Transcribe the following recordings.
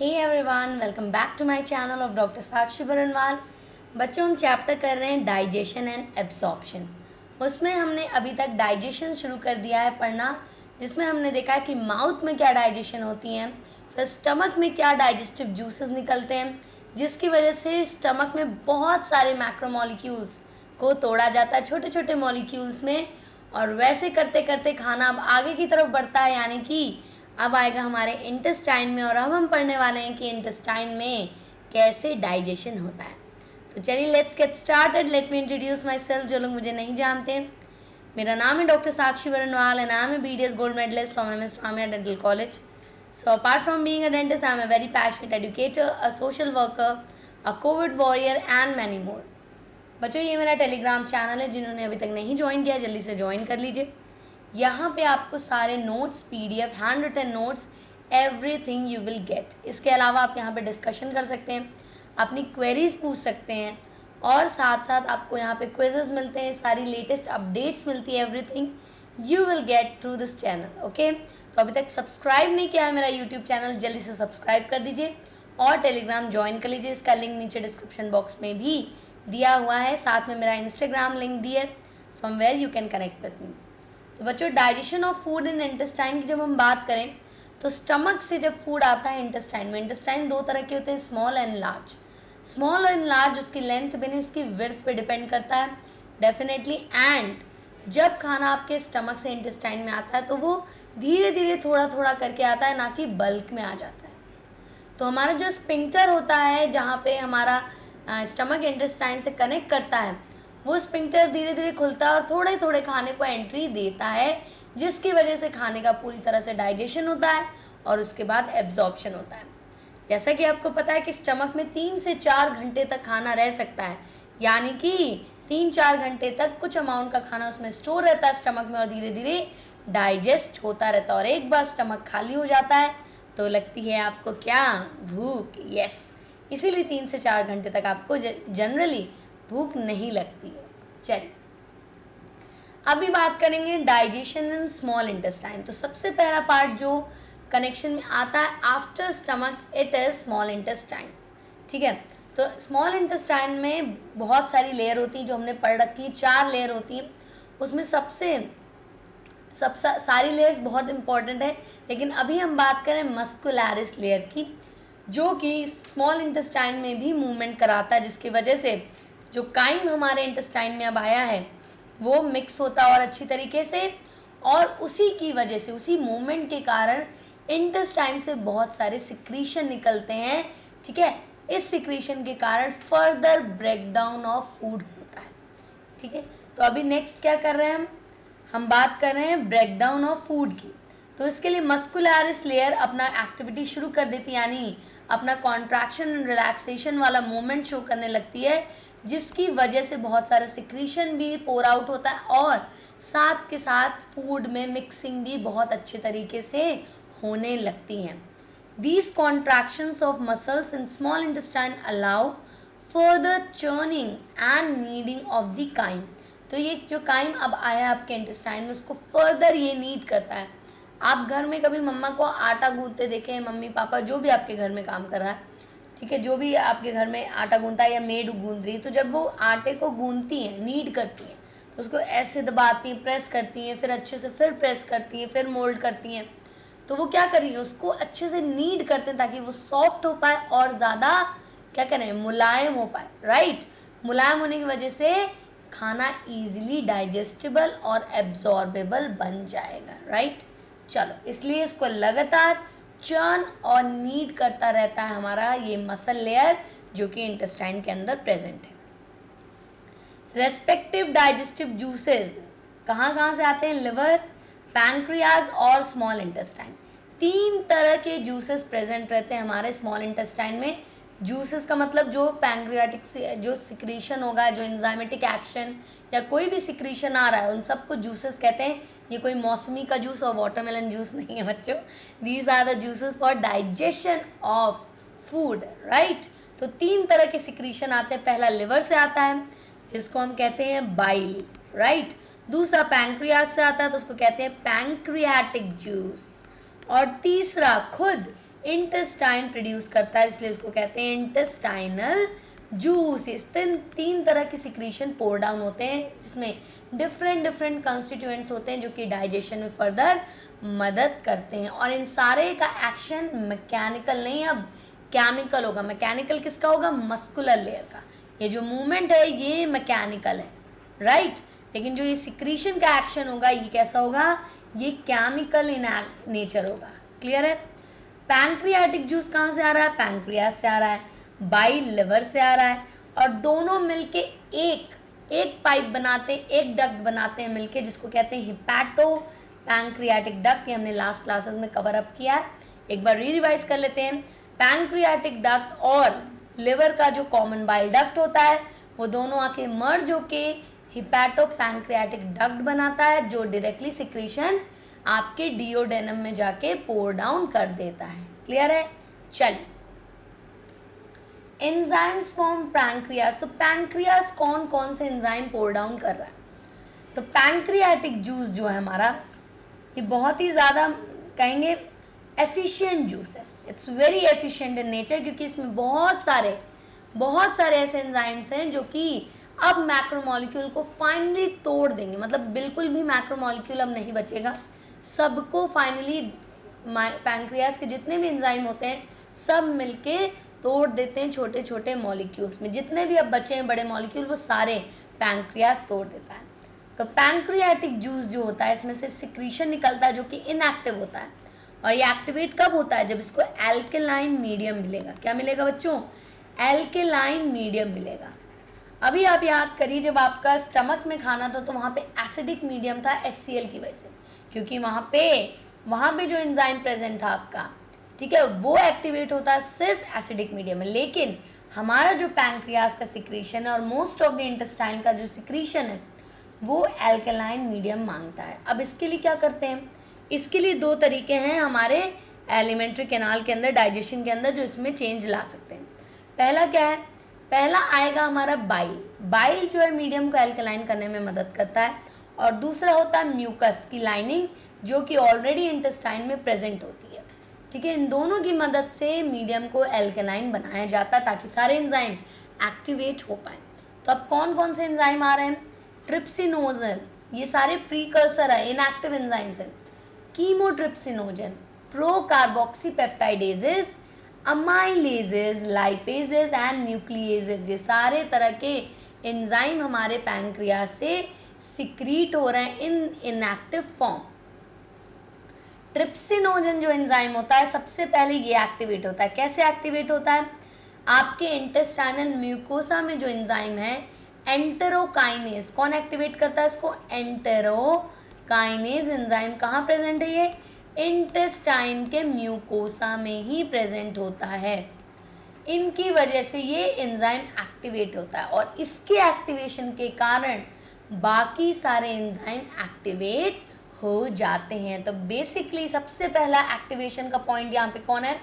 Hey everyone, welcome back to my channel of doctor Sakshi Barnwal. बच्चों, हम chapter कर रहे हैं डाइजेशन एंड एब्जॉर्प्शन। उसमें हमने अभी तक डाइजेशन शुरू कर दिया है पढ़ना, जिसमें हमने देखा है कि माउथ में क्या डाइजेशन होती है, फिर स्टमक में क्या डाइजेस्टिव जूसेस निकलते हैं, जिसकी वजह से स्टमक में बहुत सारे मैक्रोमोलिक्यूल्स को तोड़ा जाता है छोटे छोटे मॉलिक्यूल्स में, और वैसे करते करते खाना अब आगे की तरफ बढ़ता है, यानी कि अब आएगा हमारे इंटेस्टाइन में। और अब हम पढ़ने वाले हैं कि इंटेस्टाइन में कैसे डाइजेशन होता है। तो चलिए let's get started. Let me introduce myself, जो लोग मुझे नहीं जानते। मेरा नाम है doctor Sakshi Barnwal and I am a BDS gold medalist from MS Ramaiya dental college. So apart from being a dentist, I am a very passionate educator, a social worker, a COVID warrior and many more. बच्चों, ये मेरा Telegram channel है, जिन्होंने अभी तक नहीं join किया जल्दी से ज्वाइन कर लीजिए। यहाँ पे आपको सारे notes, PDF, handwritten notes, everything you will get. इसके अलावा आप यहाँ पे डिस्कशन कर सकते हैं, अपनी क्वेरीज पूछ सकते हैं, और साथ साथ आपको यहाँ पे क्विजेस मिलते हैं, सारी लेटेस्ट अपडेट्स मिलती है, everything you will get through this channel. Okay, तो अभी तक सब्सक्राइब नहीं किया है मेरा यूट्यूब चैनल, जल्दी से सब्सक्राइब कर दीजिए और टेलीग्राम ज्वाइन कर लीजिए। इसका लिंक नीचे डिस्क्रिप्शन बॉक्स में भी दिया हुआ है, साथ में मेरा इंस्टाग्राम लिंक भी है, from where you can connect with me. तो बच्चों, digestion of food in intestine की जब हम बात करें तो स्टमक से जब फूड आता है इंटेस्टाइन में, इंटेस्टाइन दो तरह के होते हैं, small and large. Small and large उसकी लेंथ पे नहीं, उसकी विड्थ पे डिपेंड करता है डेफिनेटली। एंड जब खाना आपके स्टमक से इंटेस्टाइन में आता है तो वो धीरे धीरे थोड़ा थोड़ा करके आता है, ना कि बल्क में आ जाता है। तो हमारा जो स्पिंक्टर होता है, जहाँ पे हमारा स्टमक इंटेस्टाइन से कनेक्ट करता है, वो स्पिंक्टर धीरे धीरे खुलता है और थोड़े थोड़े खाने को एंट्री देता है, जिसकी वजह से खाने का पूरी तरह से डाइजेशन होता है और उसके बाद एब्जॉर्प्शन होता है। जैसा कि आपको पता है कि स्टमक में 3 से 4 घंटे तक खाना रह सकता है, यानी कि 3-4 घंटे तक कुछ अमाउंट का खाना उसमें स्टोर रहता है स्टमक में और धीरे धीरे डाइजेस्ट होता रहता है। और एक बार स्टमक खाली हो जाता है तो लगती है आपको क्या? भूख। यस, इसीलिए 3 से 4 घंटे तक आपको जनरली भूख नहीं लगती है। चलिए अभी बात करेंगे डाइजेशन इन स्मॉल इंटेस्टाइन। तो सबसे पहला पार्ट जो कनेक्शन में आता है after stomach, it is small intestine. ठीक है, तो स्मॉल इंटेस्टाइन में बहुत सारी लेयर होती हैं जो हमने पढ़ रखी है, 4 लेयर होती हैं। उसमें सबसे सारी लेयर्स बहुत इंपॉर्टेंट है, लेकिन अभी हम बात करें मस्कुलरिस लेयर की, जो कि स्मॉल इंटेस्टाइन में भी मूवमेंट कराता है, जिसकी वजह से जो काइम हमारे इंटेस्टाइन में अब आया है वो मिक्स होता है और अच्छी तरीके से, और उसी की वजह से, उसी मूवमेंट के कारण इंटेस्टाइन से बहुत सारे सिक्रीशन निकलते हैं। ठीक है, इस सिक्रीशन के कारण फर्दर ब्रेकडाउन ऑफ फूड होता है। ठीक है, तो अभी नेक्स्ट क्या कर रहे हैं हम बात कर रहे हैं ब्रेकडाउन ऑफ फूड की। तो इसके लिए मस्कुलरिस लेयर अपना एक्टिविटी शुरू कर देती है, यानी अपना कॉन्ट्रैक्शन एंड रिलैक्सेशन वाला मूवमेंट शो करने लगती है, जिसकी वजह से बहुत सारा सिक्रीशन भी पोर आउट होता है और साथ के साथ फूड में मिक्सिंग भी बहुत अच्छे तरीके से होने लगती हैं। These contractions of muscles in small intestine allow further churning and kneading of the chyme। तो ये जो काइम अब आया आपके इंटेस्टाइन में, उसको फर्दर ये नीड करता है। आप घर में कभी मम्मा को आटा गूंथते देखे, मम्मी पापा जो भी आपके घर में काम कर रहा है, ठीक है, जो भी आपके घर में आटा गूंथता है या मेड गूंथ रही है, तो जब वो आटे को गूंथती हैं, नीड करती हैं, तो उसको ऐसे दबाती हैं, प्रेस करती हैं, फिर अच्छे से फिर प्रेस करती हैं, फिर मोल्ड करती हैं, तो वो क्या कर रही है, उसको अच्छे से नीड करते हैं ताकि वो सॉफ्ट हो पाए और ज़्यादा क्या करें, मुलायम हो पाए। राइट, मुलायम होने की वजह से खाना इजीली डाइजेस्टेबल और एब्जॉर्बेबल बन जाएगा। राइट, चलो, इसलिए इसको लगातार चर्न और नीड करता रहता है हमारा ये मसल लेयर, जो कि इंटेस्टाइन के अंदर प्रेजेंट है। रेस्पेक्टिव डाइजेस्टिव जूसेस कहाँ कहाँ से आते हैं? लिवर, पैंक्रियाज और स्मॉल इंटेस्टाइन। 3 तरह के जूसेस प्रेजेंट रहते हैं हमारे स्मॉल इंटेस्टाइन में। जूसेस का मतलब जो पैंक्रियाटिक से जो सिक्रीशन होगा, जो एंजाइमेटिक एक्शन या कोई भी सिक्रीशन आ रहा है, उन सबको जूसेस कहते हैं। ये कोई मौसमी का जूस और वाटरमेलन जूस नहीं है बच्चों। These are the juices for digestion of food. Right, तो 3 तरह के सिक्रीशन आते हैं। पहला लिवर से आता है, जिसको हम कहते हैं बाइल। राइट, दूसरा पैंक्रियाज से आता है, तो उसको कहते हैं पैंक्रियाटिक जूस, और तीसरा खुद इंटेस्टाइन प्रोड्यूस करता है, इसलिए उसको कहते हैं इंटेस्टाइनल जूस। इस तीन तरह की सिक्रीशन पोर डाउन होते हैं जिसमें डिफरेंट डिफरेंट कंस्टिट्यूएंट्स होते हैं जो कि डाइजेशन में फर्दर मदद करते हैं। और इन सारे का एक्शन मैकेनिकल नहीं, अब केमिकल होगा। मैकेनिकल किसका होगा? मस्कुलर लेयर का। ये जो मूवमेंट है ये मैकेनिकल है, राइट। लेकिन जो ये सिक्रीशन का एक्शन होगा ये कैसा होगा? ये केमिकल इन नेचर होगा। क्लियर है? पैंक्रियाटिक जूस कहाँ से आ रहा है? पैंक्रियास से आ रहा है, बाइल लिवर से आ रहा है, और दोनों मिलके एक पाइप बनाते हैं, एक डक्ट बनाते हैं मिलके, जिसको कहते हैं हिपैटो पैंक्रियाटिक डक्ट। ये हमने लास्ट क्लासेस में कवर अप किया है, एक बार रिवाइज कर लेते हैं। पैंक्रियाटिक डक्ट और लिवर का जो कॉमन बाइल डक्ट होता है वो दोनों आके मर्ज होके हिपैटो पैंक्रियाटिक डक्ट बनाता है, जो डायरेक्टली सिक्रीशन आपके डिओडेनम में जाके पोर डाउन कर देता है। क्लियर है? चलिए, एंजाइम्स फॉर्म पैंक्रियास। तो पैंक्रियास कौन कौन से एंजाइम पोर डाउन कर रहा है? तो पैंक्रियाटिक जूस जो है हमारा, ये बहुत ही ज़्यादा कहेंगे एफिशिएंट जूस है। It's very efficient in nature, क्योंकि इसमें बहुत सारे ऐसे एंजाइम्स हैं जो कि अब मैक्रोमोलिक्यूल को फाइनली तोड़ देंगे। मतलब बिल्कुल भी मैक्रोमोलिक्यूल अब नहीं बचेगा, सबको फाइनली पैंक्रियास के जितने भी एंजाइम होते हैं सब मिलके तोड़ देते हैं छोटे छोटे मॉलिक्यूल्स में। जितने भी अब बचे हैं बड़े मॉलिक्यूल वो सारे पैंक्रियास तोड़ देता है। तो पैंक्रियाटिक जूस जो होता है इसमें से सिक्रीशन निकलता है जो कि इनएक्टिव होता है, और ये एक्टिवेट कब होता है? जब इसको एल्केलाइन मीडियम मिलेगा। क्या मिलेगा बच्चों? एल्केलाइन मीडियम मिलेगा। अभी आप याद करिए, जब आपका स्टमक में खाना था तो वहाँ पे एसिडिक मीडियम था HCl की वजह से, क्योंकि वहाँ पे जो एंजाइम प्रेजेंट था आपका, ठीक है, वो एक्टिवेट होता है सिर्फ एसिडिक मीडियम में। लेकिन हमारा जो पैंक्रियास का सिक्रीशन है और मोस्ट ऑफ द इंटेस्टाइन का जो सिक्रीशन है वो एल्केलाइन मीडियम मांगता है। अब इसके लिए क्या करते हैं? इसके लिए दो तरीके हैं हमारे एलिमेंट्री कैनाल के अंदर, डाइजेशन के अंदर, जो इसमें चेंज ला सकते हैं। पहला क्या है? पहला आएगा हमारा बाइल जो है मीडियम को एल्केलाइन करने में मदद करता है, और दूसरा होता है म्यूकस की लाइनिंग जो कि ऑलरेडी इंटेस्टाइन में प्रेजेंट होती है। ठीक है, इन दोनों की मदद से मीडियम को एल्केलाइन बनाया जाता है ताकि सारे एंजाइम एक्टिवेट हो पाए। तो अब कौन कौन से एंजाइम आ रहे हैं? ट्रिप्सिनोजन, ये सारे प्रीकर्सर है, इनएक्टिव एंजाइम्स हैं। Chymotrypsinogen, procarboxypeptidases, amylases, lipases and nucleases, ये सारे तरह के एंजाइम हमारे पैंक्रियास से सिक्रीट हो रहे हैं इन इनएक्टिव फॉर्म। ट्रिप्सिनोजन जो एंजाइम होता है सबसे पहले ये एक्टिवेट होता है। कैसे एक्टिवेट होता है? आपके इंटेस्टाइनल म्यूकोसा में जो एंजाइम है एंटेरोकाइनेज, कौन एक्टिवेट करता है इसको? Enterokinase enzyme. कहाँ प्रेजेंट है ये? इंटेस्टाइन के म्यूकोसा में ही प्रेजेंट होता है। इनकी वजह से ये एंजाइम एक्टिवेट होता है, और इसके एक्टिवेशन के कारण बाकी सारे एंजाइम एक्टिवेट हो जाते हैं। तो बेसिकली सबसे पहला एक्टिवेशन का पॉइंट यहाँ पे कौन है?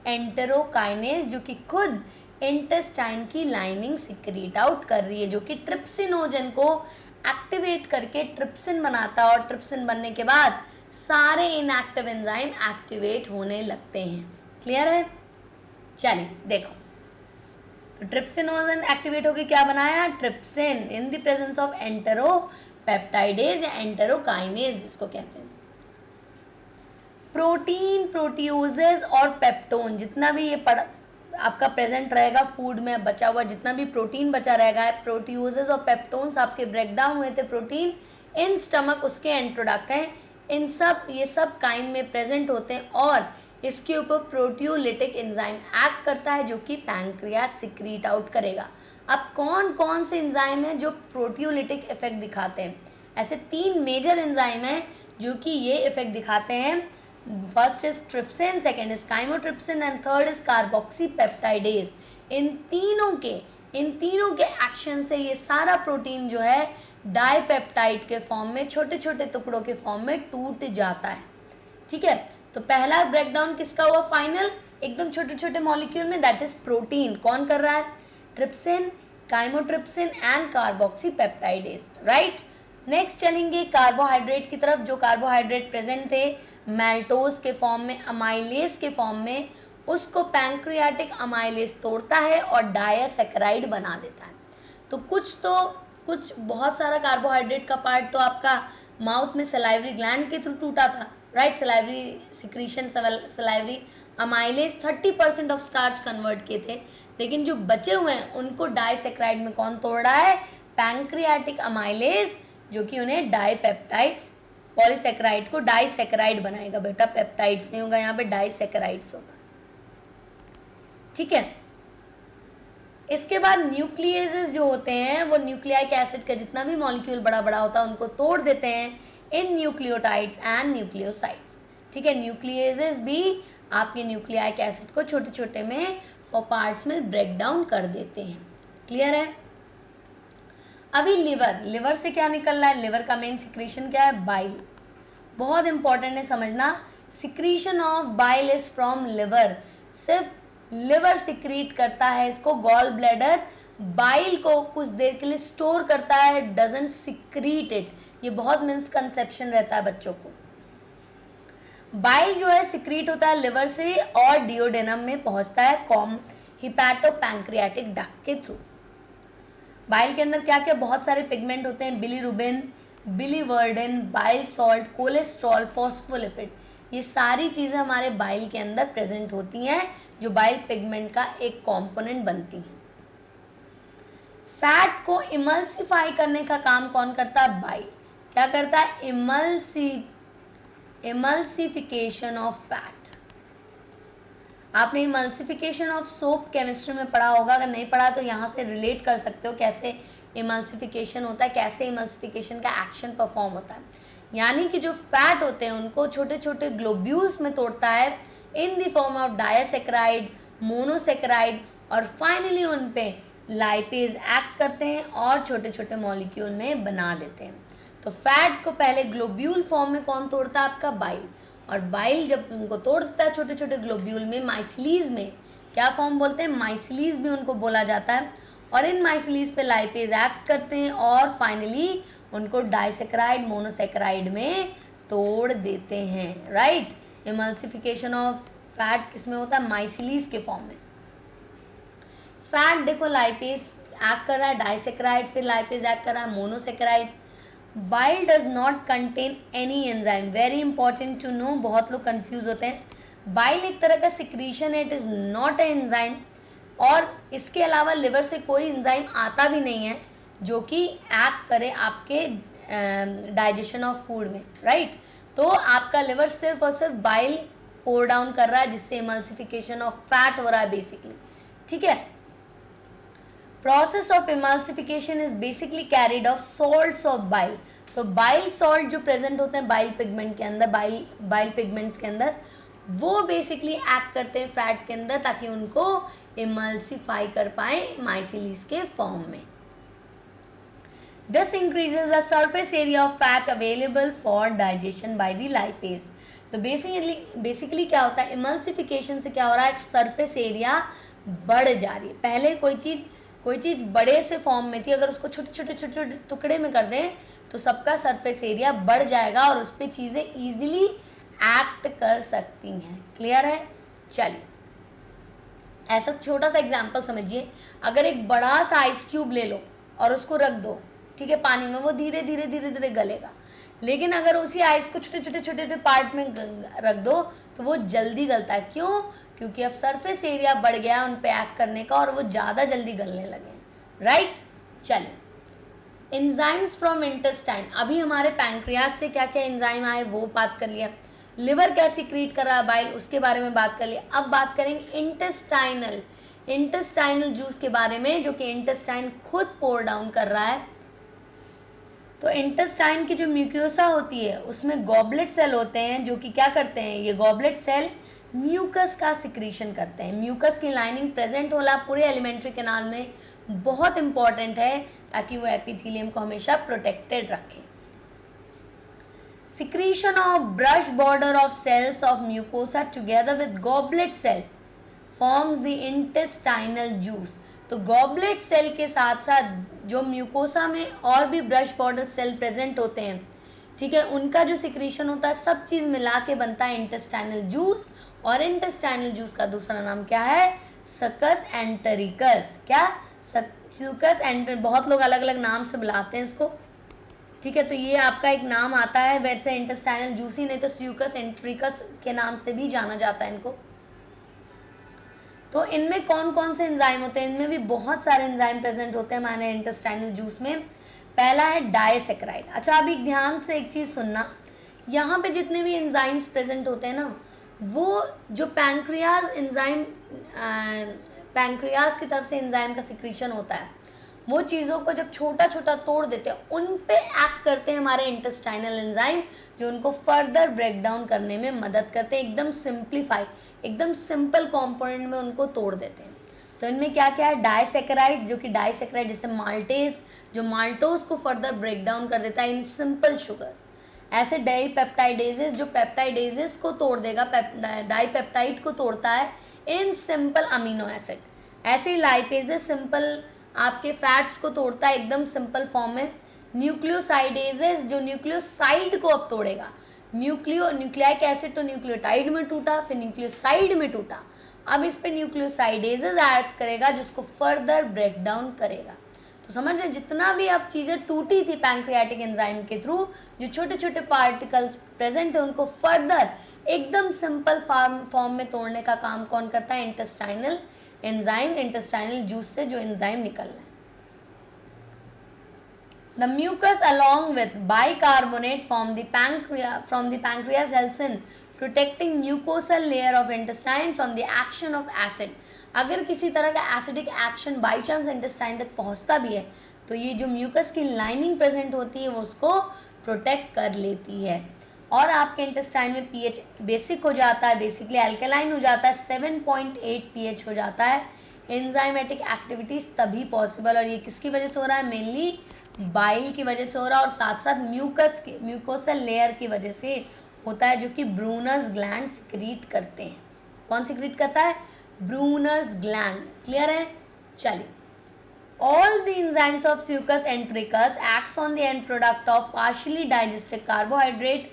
एंटेरोकाइनेज, जो कि खुद इंटेस्टाइन की लाइनिंग सिक्रीट आउट कर रही है, जो कि ट्रिप्सिनोजन को एक्टिवेट करके ट्रिप्सिन बनाता है, और ट्रिप्सिन बनने के बाद सारे इनएक्टिव एंजाइम एक्टिवेट होने लगते हैं। क्लियर है? चलिए देखो, तो ट्रिप्सिनोजन एक्टिवेट होकर क्या बनाया? Trypsin in the presence of enteropeptidase या एंटेरोकाइनेज जिसको कहते हैं। प्रोटीन, प्रोटियोजेज और पेप्टोन, जितना भी ये आपका प्रेजेंट रहेगा फूड में, बचा हुआ जितना भी प्रोटीन बचा रहेगा, प्रोटियोजेज और पेप्टोन्स आपके ब्रेक डाउन हुए थे प्रोटीन इन स्टमक, उसके एंड प्रोडक्ट हैं। ये सब काइम में प्रेजेंट होते हैं, और इसके ऊपर प्रोटियोलिटिक एंजाइम एक्ट करता है जो कि पैंक्रियास सिक्रीट आउट करेगा। अब कौन कौन से एंजाइम हैं जो प्रोटियोलिटिक इफेक्ट दिखाते हैं? ऐसे 3 मेजर एंजाइम हैं जो कि ये इफेक्ट दिखाते हैं। First is trypsin, second is chymotrypsin and third is carboxypeptidase. इन तीनों के एक्शन से ये सारा प्रोटीन जो है डाइपेप्टाइड के फॉर्म में, छोटे छोटे टुकड़ों के फॉर्म में टूट जाता है। ठीक है, तो पहला ब्रेकडाउन किसका हुआ? फाइनल एकदम छोटे छोटे मॉलिक्यूल में, दैट इज प्रोटीन। कौन कर रहा है? Trypsin, chymotrypsin and carboxypeptidase, right. Next चलेंगे कार्बोहाइड्रेट की तरफ। जो कार्बोहाइड्रेट प्रेजेंट थे मैल्टोज के फॉर्म में, अमाइलेज के फॉर्म में, उसको पैंक्रियाटिक अमाइलेज तोड़ता है और डायसैकेराइड बना देता है। तो कुछ बहुत सारा कार्बोहाइड्रेट का पार्ट तो आपका माउथ में सलाइवरी ग्लैंड के थ्रू टूटा था, right. Salivary secretion, salivary amylase 30% of starch convert किए थे, लेकिन जो बचे हुए हैं उनको डायसैकेराइड में कौन तोड़ रहा है? पैंक्रियाटिक अमाइलेज, जो कि उन्हें डाइपेप्टाइड्स, पॉलीसैकेराइड को डाइसैकेराइड बनाएगा। बेटा पेप्टाइड्स नहीं होगा यहाँ पे, डाइसैकेराइड्स होगा, ठीक है। इसके बाद न्यूक्लियेजेस जो होते हैं वो न्यूक्लियाइक एसिड का जितना भी मॉलिक्यूल बड़ा बड़ा होता है उनको तोड़ देते हैं इन न्यूक्लियोटाइड्स एंड न्यूक्लियोसाइड्स, ठीक है। न्यूक्लियेजेस भी आपके न्यूक्लियाइक एसिड को छोटे छोटे में पार्ट्स में ब्रेक डाउन कर देते हैं, क्लियर है। अभी लिवर से क्या निकल रहा है? लिवर का मेन सिक्रीशन क्या है? बाइल। बहुत इंपॉर्टेंट है समझना, secretion of bile is from liver. सिर्फ लिवर सिक्रीट करता है इसको, गॉल ब्लैडर बाइल को कुछ देर के लिए स्टोर करता है, डजंट सिक्रीट इट। ये बहुत मिसकंसेप्शन रहता है बच्चों को। बाइल जो है सिक्रीट होता है लिवर से और डिओडेनम में पहुंचता है हिपैटोपैंक्रियाटिक डक्ट के थ्रू। बाइल के अंदर क्या क्या बहुत सारे पिगमेंट होते हैं, bilirubin, biliverdin, bile salt, cholesterol, phospholipid, ये सारी चीज़ें हमारे बाइल के अंदर प्रेजेंट होती हैं जो बाइल पिगमेंट का एक कंपोनेंट बनती हैं। फैट को इमल्सिफाई करने का काम कौन करता है? बाइल। क्या करता है? Emulsification of fat. आपने इमल्सिफिकेशन ऑफ सोप केमिस्ट्री में पढ़ा होगा, अगर नहीं पढ़ा तो यहाँ से रिलेट कर सकते हो कैसे इमल्सिफिकेशन होता है, कैसे इमल्सिफिकेशन का एक्शन परफॉर्म होता है। यानी कि जो फैट होते हैं उनको छोटे छोटे ग्लोब्यूल्स में तोड़ता है in the form of disaccharide, monosaccharide, और फाइनली उन पे लाइपेज एक्ट करते हैं और छोटे छोटे मॉलिक्यूल में बना देते हैं। तो फैट को पहले ग्लोब्यूल फॉर्म में कौन तोड़ता है? आपका बाइल। और बाइल जब उनको तोड़ देता है छोटे छोटे ग्लोब्यूल में, माइसिलीज में, क्या फॉर्म बोलते हैं? माइसिलीज भी उनको बोला जाता है। और इन माइसिलीज पे लाइपेज एक्ट करते हैं और फाइनली उनको डाइसैकेराइड, मोनोसैकेराइड में तोड़ देते हैं, राइट। इमल्सिफिकेशन ऑफ फैट किस में होता है? माइसिलीज के फॉर्म में। फैट देखो लाइपेज एक्ट कर रहा है, डाइसैकेराइड, फिर लाइपेज एक्ट कर रहा है, monosaccharide. Bile does not contain any enzyme, very important to know, बहुत लोग कंफ्यूज होते हैं। बाइल एक तरह का सिक्रीशन है, it is not a enzyme, और इसके अलावा लिवर से कोई एंजाइम आता भी नहीं है जो कि एक्ट करे आपके डाइजेशन ऑफ फूड में, राइट। तो आपका लिवर सिर्फ और सिर्फ बाइल पोर डाउन कर रहा है जिससे इमल्सिफिकेशन ऑफ फैट हो रहा है बेसिकली, ठीक है। Process of emulsification is basically carried of salts of bile. तो बाइल सॉल्ट जो प्रेजेंट होते हैं बाइल पिगमेंट के अंदर, बाइल पिगमेंट्स के अंदर, वो बेसिकली एक्ट करते हैं फैट के अंदर ताकि उनको इमल्सिफाई कर पाए माइसिलीज के फॉर्म में। This increases the surface area of fat available for digestion by the lipase. तो बेसिकली क्या होता है? इमल्सिफिकेशन से क्या हो रहा है? सरफेस एरिया बढ़ जा रही है। पहले कोई चीज़ बड़े से फॉर्म में थी, अगर उसको छोटे छोटे टुकड़े में कर दें तो सबका सरफेस एरिया बढ़ जाएगा और उस पर चीज़ें ईजिली एक्ट कर सकती हैं, क्लियर है। चलिए ऐसा छोटा सा एग्जाम्पल समझिए, अगर एक बड़ा सा आइस क्यूब ले लो और उसको रख दो, ठीक है, पानी में, वो धीरे धीरे गलेगा। लेकिन अगर उसी आइस को छोटे छोटे पार्ट में रख दो तो वो जल्दी गलता है। क्यों? क्योंकि अब सरफेस एरिया बढ़ गया उन पे एक्ट करने का और वो ज़्यादा जल्दी गलने लगे हैं, राइट। चलिए एंजाइम्स फ्रॉम इंटेस्टाइन। अभी हमारे पैंक्रियास से क्या क्या एंजाइम आए वो बात कर लिया। लिवर क्या सिक्रीट कर रहा है? बाइल, उसके बारे में बात कर लिया। अब बात करेंगे इंटेस्टाइनल जूस के बारे में, जो कि इंटेस्टाइन खुद पोर डाउन कर रहा है। तो इंटेस्टाइन की जो म्यूकोसा होती है उसमें गॉबलेट सेल होते हैं जो कि क्या करते हैं? ये गॉबलेट सेल म्यूकस का सिक्रीशन करते हैं। म्यूकस की लाइनिंग प्रेजेंट होला पूरे एलिमेंट्री कैनाल में, बहुत इंपॉर्टेंट है ताकि वो एपिथेलियम को हमेशा प्रोटेक्टेड रखे। Secretion of brush border of cells of mucosa together with goblet cell forms the intestinal juice. तो गॉबलेट सेल के साथ साथ जो म्यूकोसा में और भी ब्रश बॉर्डर सेल प्रेजेंट होते हैं, ठीक है, उनका जो सिक्रीशन होता है, सब चीज़ मिला के बनता है इंटेस्टाइनल जूस। और इंटेस्टाइनल जूस का दूसरा नाम क्या है? सकस एंटेरिकस। क्या? सकस एंटर, बहुत लोग अलग अलग नाम से बुलाते हैं इसको, ठीक है, तो ये आपका एक नाम आता है। वैसे इंटेस्टाइनल जूस ही नहीं तो स्यूकस एंट्रिकस के नाम से भी जाना जाता है इनको। तो इनमें कौन कौन से एंजाइम होते हैं? इनमें भी बहुत सारे एंजाइम प्रेजेंट होते हैं हमारे इंटेस्टाइनल जूस में। पहला है डाइसेक्राइड। अच्छा, अभी ध्यान से एक चीज़ सुनना, यहाँ पे जितने भी एंजाइम्स प्रेजेंट होते हैं ना, वो जो पैंक्रियाज एंजाइम, पैंक्रियाज की तरफ से एंजाइम का सिक्रीशन होता है, वो चीज़ों को जब छोटा छोटा तोड़ देते हैं, उन पे एक्ट करते हैं हमारे इंटेस्टाइनल एंजाइम, जो उनको फर्दर ब्रेक डाउन करने में मदद करते हैं, एकदम सिंप्लीफाई, एकदम सिंपल कंपोनेंट में उनको तोड़ देते हैं। तो इनमें क्या क्या है? डाइसेक्राइड, जो कि डाइसेक्राइड जैसे माल्टेज, जो माल्टोज को फर्दर ब्रेक डाउन कर देता है इन सिंपल शुगर्स। ऐसे डाईपेप्टाइडेजेस, जो पेप्टाइडेजेस को तोड़ देगा, डाईपेप्टाइड को तोड़ता है इन सिंपल अमीनो एसिड। ऐसे ही लाइपेजेस सिंपल आपके फैट्स को तोड़ता है एकदम सिंपल फॉर्म में। न्यूक्लियोसाइडेजेस, जो न्यूक्लियोसाइड को अब तोड़ेगा, न्यूक्लियाइक एसिड तो न्यूक्लियोटाइड में टूटा, फिर न्यूक्लियोसाइड में टूटा, अब इस पे न्यूक्लियोसाइडेजेस ऐड करेगा जिसको फर्दर ब्रेक डाउन करेगा। तो समझ रहे, जितना भी अब चीज़ें टूटी थी पैंक्रियाटिक एंजाइम के थ्रू, जो छोटे छोटे पार्टिकल्स प्रेजेंट है, उनको फर्दर एकदम सिंपल फॉर्म में तोड़ने का काम कौन करता है? Intestinal enzyme. इंटेस्टाइनल जूस से जो एंजाइम निकल रहा है। The mucus along with bicarbonate from the pancreas helps in protecting mucosal layer of intestine from the action of acid. अगर किसी तरह का acidic action by chance intestine तक पहुंचता भी है, तो ये जो म्यूकस की लाइनिंग प्रेजेंट होती है वो उसको प्रोटेक्ट कर लेती है। और आपके इंटेस्टाइन में पीएच बेसिक हो जाता है, बेसिकली अल्कलाइन हो जाता है, 7.8 पीएच हो जाता है। एंजाइमेटिक एक्टिविटीज़ तभी पॉसिबल, और ये किसकी वजह से हो रहा है? मेनली बाइल की वजह से हो रहा है, और साथ साथ म्यूकोसल लेयर की वजह से होता है, जो कि ब्रूनर्स ग्लैंड सिक्रीट करते हैं। कौन सिक्रीट करता है? Brunner's gland. क्लियर है? चलिए, all the enzymes of Succus entericus acts on the end product of partially digested carbohydrate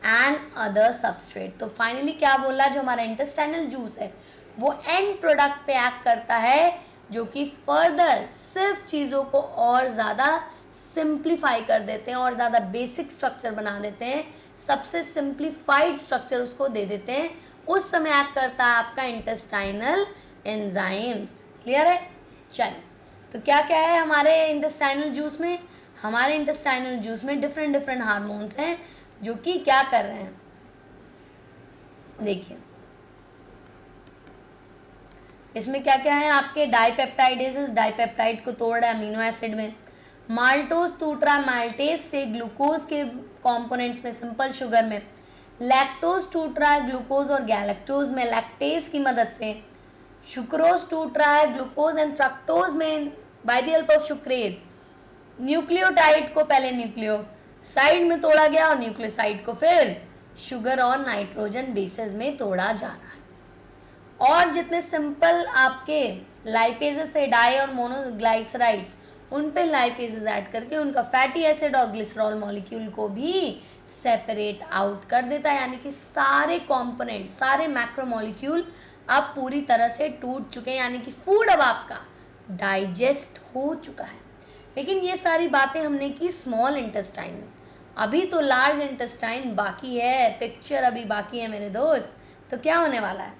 and other substrate। तो फाइनली क्या बोला? जो हमारा इंटेस्टाइनल जूस है वो एंड प्रोडक्ट पे एक्ट करता है, जो कि फर्दर सिर्फ चीज़ों को और ज़्यादा सिंप्लीफाई कर देते हैं और ज़्यादा बेसिक स्ट्रक्चर बना देते हैं, सबसे सिंप्लीफाइड स्ट्रक्चर उसको दे देते हैं। उस समय एक्ट करता है आपका इंटेस्टाइनल एंजाइम्स। क्लियर है? चलिए, तो क्या क्या है हमारे इंटेस्टाइनल जूस में? हमारे इंटेस्टाइनल जूस में डिफरेंट हार्मोन्स हैं जो कि क्या कर रहे हैं, देखिए इसमें क्या क्या है आपके? डाइपेप्टाइडेजेस, डाइपेप्टाइड को तोड़ रहा है अमीनो एसिड में। माल्टोज टूट रहा है माल्टेज से ग्लूकोज के कंपोनेंट्स में, सिंपल शुगर में। लैक्टोज टूट रहा है ग्लूकोज और गैलेक्टोज में लैक्टेज की मदद से। सुक्रोज टूट रहा है ग्लूकोज एंड फ्रक्टोज में bye the help of sucrase. Nucleotide को पहले न्यूक्लियोसाइड में तोड़ा गया और न्यूक्लियोसाइड को फिर शुगर और नाइट्रोजन बेसेस में तोड़ा जा रहा है। और जितने सिंपल आपके लाइपेजेस थे, डाई और मोनोग्लाइसराइड्स, उन पे लाइपेजेस ऐड करके उनका फैटी एसिड और ग्लिसरॉल मॉलिक्यूल को भी सेपरेट आउट कर देता है। यानी कि सारे कंपोनेंट, सारे मैक्रो मॉलिक्यूल अब पूरी तरह से टूट चुके हैं, यानी कि फूड अब आपका डाइजेस्ट हो चुका है। लेकिन ये सारी बातें हमने की स्मॉल इंटेस्टाइन में, अभी तो लार्ज इंटेस्टाइन बाकी है, पिक्चर अभी बाकी है मेरे दोस्त। तो क्या होने वाला है?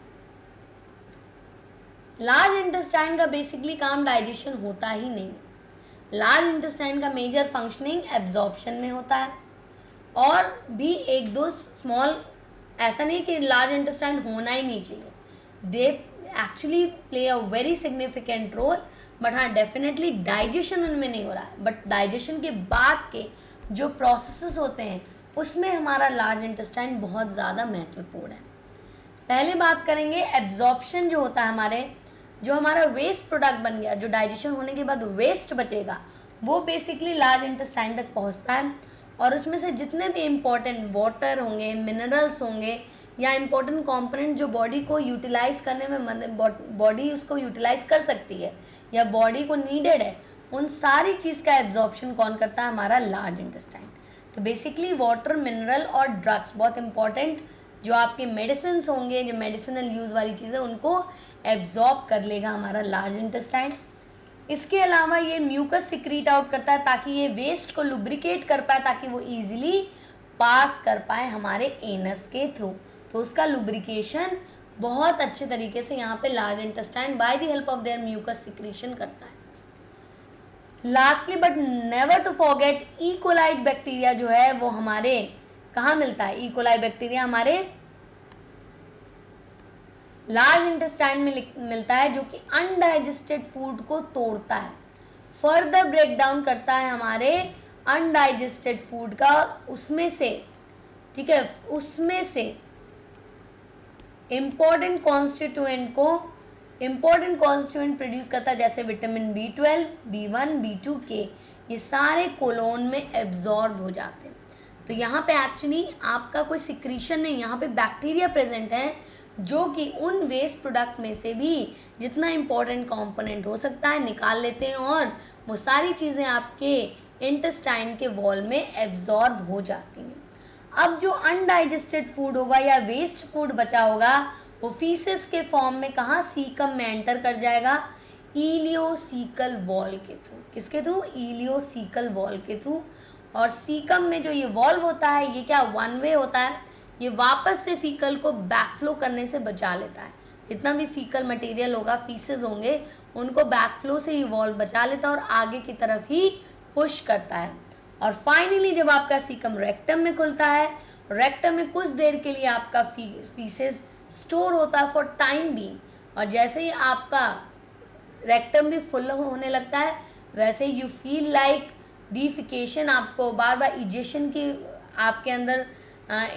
लार्ज इंटेस्टाइन का बेसिकली काम डाइजेशन होता ही नहीं। लार्ज इंटेस्टाइन का मेजर फंक्शनिंग एब्जॉर्प्शन में होता है, और भी एक दो स्मॉल, ऐसा नहीं कि लार्ज इंटेस्टाइन होना ही नहीं चाहिए, they actually play a very significant role, but हाँ डेफिनेटली डाइजेशन उनमें नहीं हो रहा है। बट डाइजेशन के बाद के जो प्रोसेसेस होते हैं उसमें हमारा लार्ज इंटेस्टाइन बहुत ज़्यादा महत्वपूर्ण है। पहले बात करेंगे एब्जॉर्प्शन जो होता है हमारे, जो हमारा वेस्ट प्रोडक्ट बन गया, जो डाइजेशन होने के बाद वेस्ट बचेगा, वो बेसिकली लार्ज इंटेस्टाइन तक पहुंचता है, और उसमें से जितने भी इम्पोर्टेंट वाटर होंगे, मिनरल्स होंगे, या इम्पोर्टेंट कंपोनेंट जो बॉडी को यूटिलाइज करने में बॉडी उसको यूटिलाइज कर सकती है या बॉडी को नीडेड है, उन सारी चीज़ का एब्जॉर्प्शन कौन करता है? हमारा लार्ज इंटेस्टाइन। तो बेसिकली वाटर, मिनरल और ड्रग्स, बहुत इंपॉर्टेंट जो आपके मेडिसिन होंगे, जो मेडिसिनल यूज़ वाली चीज़ें, उनको एब्जॉर्ब कर लेगा हमारा लार्ज इंटेस्टाइन। इसके अलावा ये म्यूकस सिक्रीट आउट करता है ताकि ये वेस्ट को लुब्रिकेट कर पाए, ताकि वो ईजिली पास कर पाए हमारे एनस के थ्रू। तो उसका लुब्रिकेशन बहुत अच्छे तरीके से यहाँ पे large intestine by the help of their mucus secretion करता है। Lastly but never to forget, E coli bacteria जो है वो हमारे कहाँ मिलता है? इकोलाई बैक्टीरिया हमारे लार्ज इंटेस्टाइन में मिलता है, जो कि अनडाइजेस्टेड फूड को तोड़ता है, फर्दर ब्रेक डाउन करता है हमारे अनडाइजेस्टेड फूड का, उसमें से, ठीक है, उसमें से इम्पोर्टेंट कॉन्स्टिट्यूएंट प्रोड्यूस करता है, जैसे विटामिन B12, B1, B2 के, ये सारे कोलोन में एब्जॉर्ब हो जाते हैं। तो यहाँ पे एक्चुअली आपका कोई सिक्रीशन नहीं, यहाँ पे बैक्टीरिया प्रेजेंट है जो कि उन वेस्ट प्रोडक्ट में से भी जितना इम्पोर्टेंट कंपोनेंट हो सकता है निकाल लेते हैं और वो सारी चीज़ें आपके इंटेस्टाइन के वॉल में एब्जॉर्ब हो जाती हैं। अब जो अनडाइजेस्टेड फूड होगा या वेस्ट फूड बचा होगा, वो फीसेस के फॉर्म में कहाँ? सीकम में एंटर कर जाएगा, इलियोसीकल वॉल के थ्रू। किसके थ्रू? इलियोसीकल वॉल के थ्रू। और सीकम में जो ये वॉल्व होता है, ये क्या वन वे होता है, ये वापस से फीकल को बैकफ्लो करने से बचा लेता है। जितना भी फीकल मटेरियल होगा, फीसेस होंगे, उनको बैकफ्लो से ये वॉल्व बचा लेता है और आगे की तरफ ही पुश करता है। और फाइनली जब आपका सीकम रेक्टम में खुलता है, रेक्टम में कुछ देर के लिए आपका फीसेस स्टोर होता है फॉर टाइम बीइंग, और जैसे ही आपका रेक्टम भी फुल होने लगता है, वैसे यू फील लाइक डिफिकेशन, आपको बार बार इजेशन की आपके अंदर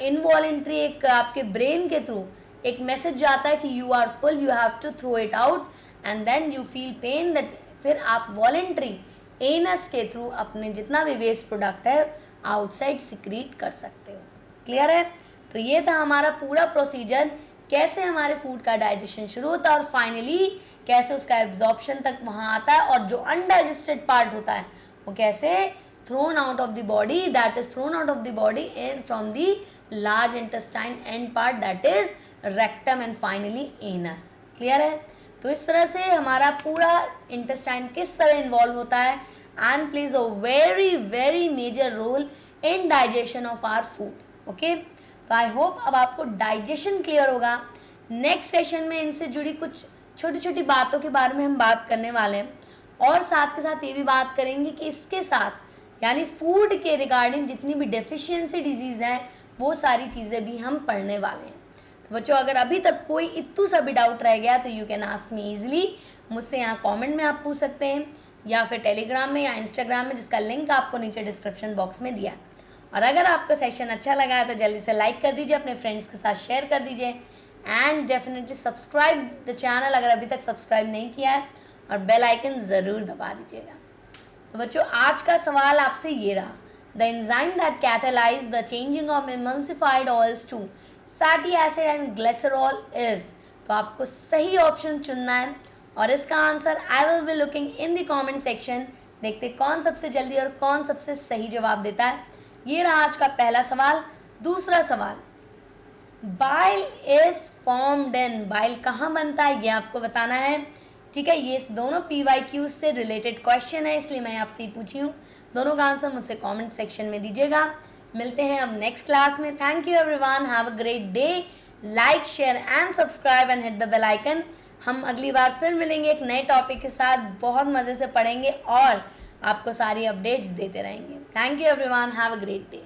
इनवॉलेंट्री एक आपके ब्रेन के थ्रू एक मैसेज जाता है कि you are full, you have to throw it out, and then you feel pain that, फिर आप वॉलेंट्री एनस के थ्रू अपने जितना भी वेस्ट प्रोडक्ट है आउटसाइड सिक्रीट कर सकते हो। क्लियर है? तो ये था हमारा पूरा प्रोसीजर, कैसे हमारे फूड का डाइजेशन शुरू होता है और फाइनली कैसे उसका एब्जॉर्प्शन तक वहाँ आता है, और जो अनडाइजेस्टेड पार्ट होता है वो कैसे thrown out of the body, that is thrown out of the body and from the large intestine and part, that is rectum and finally anus. Clear है? तो इस तरह से हमारा पूरा इंटेस्टाइन किस तरह इन्वॉल्व होता है and plays a very very major role in digestion of our food. Okay, तो आई होप अब आपको डाइजेशन क्लियर होगा। नेक्स्ट सेशन में इनसे जुड़ी कुछ छोटी छोटी बातों के बारे में हम बात करने वाले हैं, और साथ के साथ ये भी बात करेंगे कि इसके साथ यानी फूड के रिगार्डिंग जितनी भी डेफिशिएंसी डिजीज़ हैं वो सारी चीज़ें भी हम पढ़ने वाले हैं। तो बच्चों, अगर अभी तक कोई इतू सा भी डाउट रह गया तो you can ask me easily, मुझसे यहाँ कमेंट में आप पूछ सकते हैं या फिर टेलीग्राम में या इंस्टाग्राम में, जिसका लिंक आपको नीचे डिस्क्रिप्शन बॉक्स में दिया है। और अगर आपको सेक्शन अच्छा लगा है तो जल्दी से लाइक कर दीजिए, अपने फ्रेंड्स के साथ शेयर कर दीजिए, and definitely subscribe the channel अगर अभी तक सब्सक्राइब नहीं किया है, और बेल आइकन ज़रूर दबा दीजिएगा। तो बच्चों, आज का सवाल आपसे ये रहा, the enzyme that catalyse the changing of emulsified oils to fatty acid and glycerol is. तो आपको सही ऑप्शन चुनना है और इसका answer I will be looking in the comment section. देखते कौन सबसे जल्दी और कौन सबसे सही जवाब देता है। ये रहा आज का पहला सवाल। दूसरा सवाल, bile is formed in, bile कहाँ बनता है ये आपको बताना है। ठीक है, ये दोनों PYQ से रिलेटेड क्वेश्चन है, इसलिए मैं आपसे ही पूछी हूँ। दोनों का आंसर मुझसे कमेंट सेक्शन में दीजिएगा। मिलते हैं अब नेक्स्ट क्लास में। Thank you everyone, have a great day. Like, share and subscribe and hit the bell icon. हम अगली बार फिर मिलेंगे एक नए टॉपिक के साथ, बहुत मज़े से पढ़ेंगे और आपको सारी अपडेट्स देते रहेंगे। Thank you everyone, have a great day.